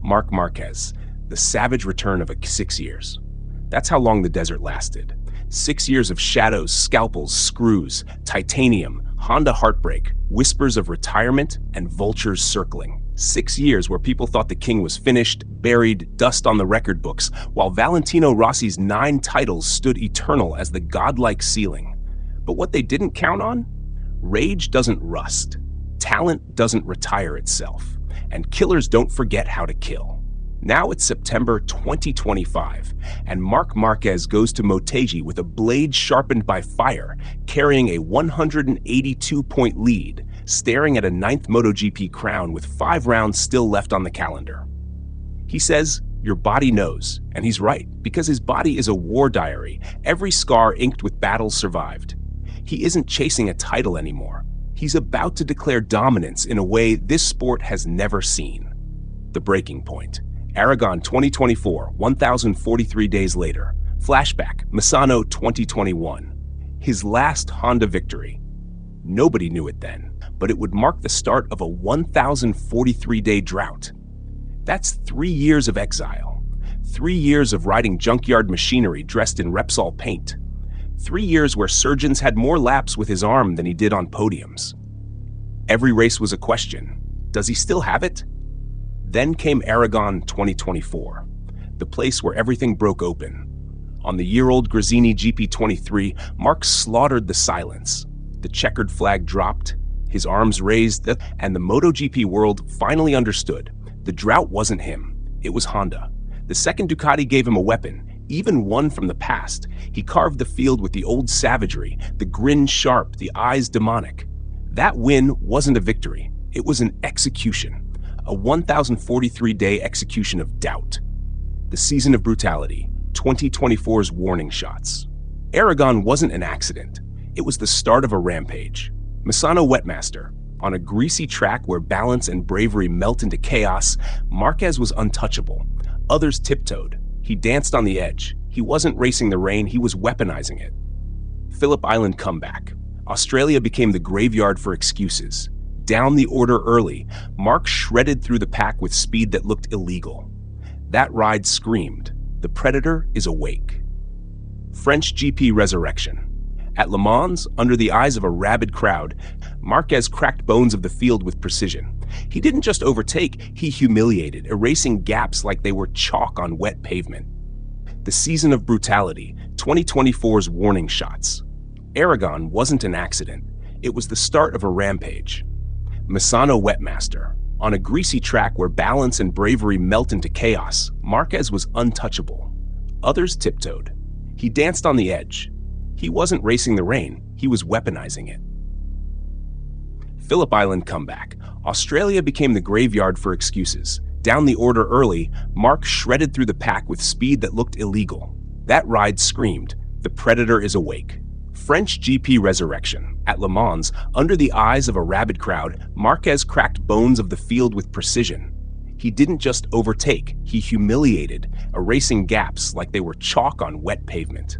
Marc Márquez, the savage return of 6 years. That's how long the desert lasted. 6 years of shadows, scalpels, screws, titanium, Honda heartbreak, whispers of retirement, and vultures circling. 6 years where people thought the king was finished, buried, dust on the record books, while Valentino Rossi's 9 titles stood eternal as the godlike ceiling. But what they didn't count on? Rage doesn't rust. Talent doesn't retire itself. And killers don't forget how to kill. Now it's September 2025, and Marc Márquez goes to Motegi with a blade sharpened by fire, carrying a 182-point lead, staring at a 9th MotoGP crown with 5 rounds still left on the calendar. He says, "Your body knows," and he's right, because his body is a war diary, every scar inked with battles survived. He isn't chasing a title anymore. He's about to declare dominance in a way this sport has never seen. The breaking point. Aragon 2024, 1,043 days later. Flashback, Misano 2021. His last Honda victory. Nobody knew it then, but it would mark the start of a 1,043-day drought. That's 3 years of exile. 3 years of riding junkyard machinery dressed in Repsol paint. 3 years where surgeons had more laps with his arm than he did on podiums. Every race was a question. Does he still have it? Then came Aragon 2024, the place where everything broke open. On the year-old Gresini GP23, Marc slaughtered the silence. The checkered flag dropped, his arms raised, and the MotoGP world finally understood. The drought wasn't him, it was Honda. The second Ducati gave him a weapon, even one from the past. He carved the field with the old savagery, the grin sharp, the eyes demonic. That win wasn't a victory, it was an execution. A 1,043-day execution of doubt. The season of brutality, 2024's warning shots. Aragon wasn't an accident. It was the start of a rampage. Misano Wetmaster. On a greasy track where balance and bravery melt into chaos, Márquez was untouchable. Others tiptoed. He danced on the edge. He wasn't racing the rain, he was weaponizing it. Phillip Island comeback. Australia became the graveyard for excuses. Down the order early, Marc shredded through the pack with speed that looked illegal. That ride screamed, "The Predator is awake." French GP resurrection. At Le Mans, under the eyes of a rabid crowd, Márquez cracked bones of the field with precision. He didn't just overtake, he humiliated, erasing gaps like they were chalk on wet pavement. The season of brutality, 2024's warning shots. Aragon wasn't an accident. It was the start of a rampage. Misano Wetmaster. On a greasy track where balance and bravery melt into chaos, Márquez was untouchable. Others tiptoed. He danced on the edge. He wasn't racing the rain, he was weaponizing it. Phillip Island comeback. Australia became the graveyard for excuses. Down the order early, Marc shredded through the pack with speed that looked illegal. That ride screamed, "The Predator is awake." French GP resurrection. At Le Mans, under the eyes of a rabid crowd, Márquez cracked bones of the field with precision. He didn't just overtake, he humiliated, erasing gaps like they were chalk on wet pavement.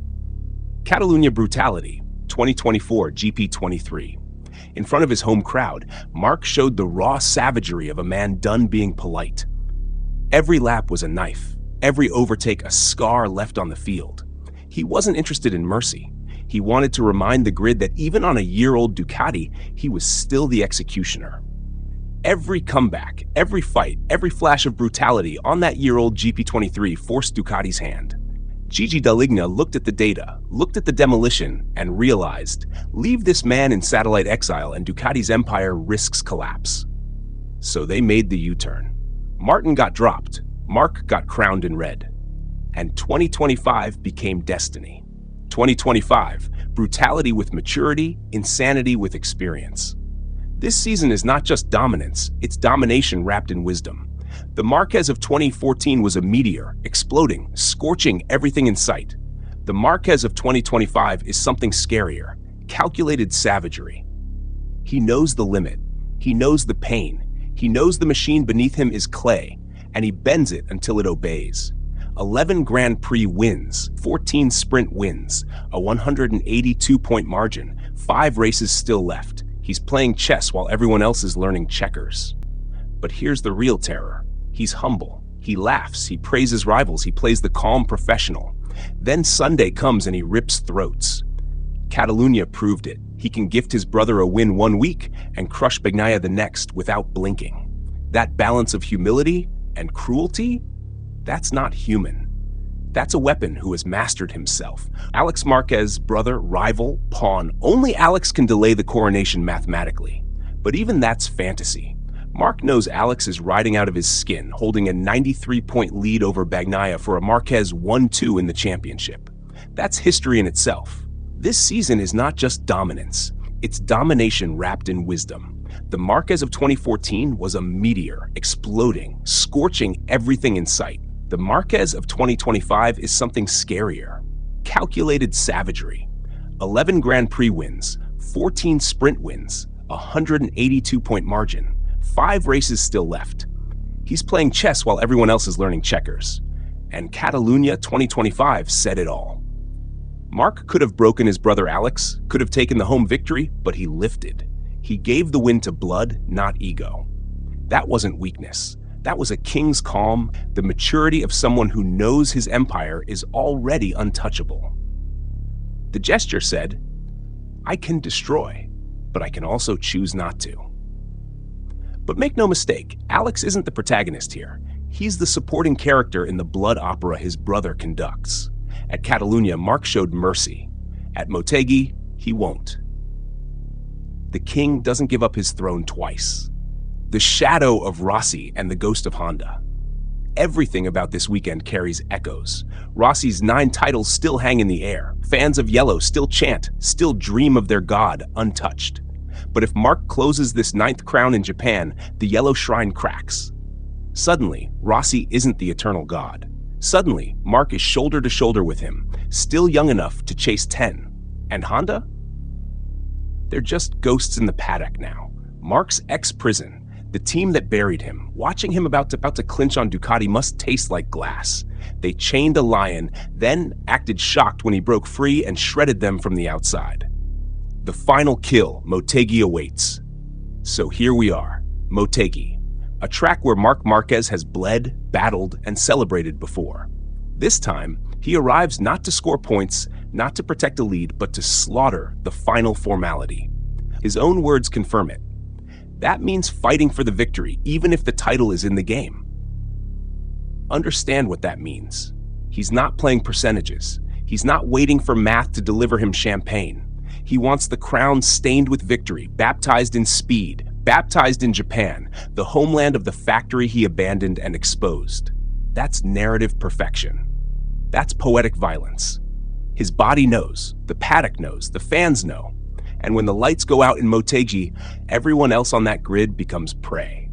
Catalunya brutality, 2024 GP23. In front of his home crowd, Marc showed the raw savagery of a man done being polite. Every lap was a knife, every overtake a scar left on the field. He wasn't interested in mercy. He wanted to remind the grid that even on a year-old Ducati, he was still the executioner. Every comeback, every fight, every flash of brutality on that year-old GP23 forced Ducati's hand. Gigi Dall'Igna looked at the data, looked at the demolition, and realized, leave this man in satellite exile and Ducati's empire risks collapse. So they made the U-turn. Martin got dropped, Marc got crowned in red. And 2025 became destiny. 2025, brutality with maturity, insanity with experience. This season is not just dominance, it's domination wrapped in wisdom. The Márquez of 2014 was a meteor, exploding, scorching everything in sight. The Márquez of 2025 is something scarier, calculated savagery. He knows the limit, he knows the pain, he knows the machine beneath him is clay, and he bends it until it obeys. 11 Grand Prix wins, 14 sprint wins, a 182-point margin, 5 races still left. He's playing chess while everyone else is learning checkers. But here's the real terror. He's humble. He laughs, he praises rivals, he plays the calm professional. Then Sunday comes and he rips throats. Catalunya proved it. He can gift his brother a win 1 week and crush Bagnaia the next without blinking. That balance of humility and cruelty, that's not human. That's a weapon who has mastered himself. Alex Marquez, brother, rival, pawn. Only Alex can delay the coronation mathematically. But even that's fantasy. Marc knows Alex is riding out of his skin, holding a 93-point lead over Bagnaia for a Marquez 1-2 in the championship. That's history in itself. This season is not just dominance. It's domination wrapped in wisdom. The Marquez of 2014 was a meteor, exploding, scorching everything in sight. The Marquez of 2025 is something scarier. Calculated savagery. 11 Grand Prix wins, 14 sprint wins, 182-point margin, 5 races still left. He's playing chess while everyone else is learning checkers. And Catalunya 2025 said it all. Marc could have broken his brother Alex, could have taken the home victory, but he lifted. He gave the win to blood, not ego. That wasn't weakness. That was a king's calm, the maturity of someone who knows his empire is already untouchable. The gesture said, I can destroy, but I can also choose not to. But make no mistake, Alex isn't the protagonist here. He's the supporting character in the blood opera his brother conducts. At Catalunya, Marc showed mercy. At Motegi, he won't. The king doesn't give up his throne twice. The shadow of Rossi and the ghost of Honda. Everything about this weekend carries echoes. Rossi's 9 titles still hang in the air. Fans of yellow still chant, still dream of their god untouched. But if Marc closes this 9th crown in Japan, the yellow shrine cracks. Suddenly, Rossi isn't the eternal god. Suddenly, Marc is shoulder to shoulder with him, still young enough to chase 10. And Honda? They're just ghosts in the paddock now. Marc's ex-prison, the team that buried him, watching him about to clinch on Ducati must taste like glass. They chained a lion, then acted shocked when he broke free and shredded them from the outside. The final kill, Motegi, awaits. So here we are, Motegi, a track where Marc Márquez has bled, battled, and celebrated before. This time, he arrives not to score points, not to protect a lead, but to slaughter the final formality. His own words confirm it. That means fighting for the victory, even if the title is in the game. Understand what that means. He's not playing percentages. He's not waiting for math to deliver him champagne. He wants the crown stained with victory, baptized in speed, baptized in Japan, the homeland of the factory he abandoned and exposed. That's narrative perfection. That's poetic violence. His body knows, the paddock knows, the fans know. And when the lights go out in Motegi, everyone else on that grid becomes prey.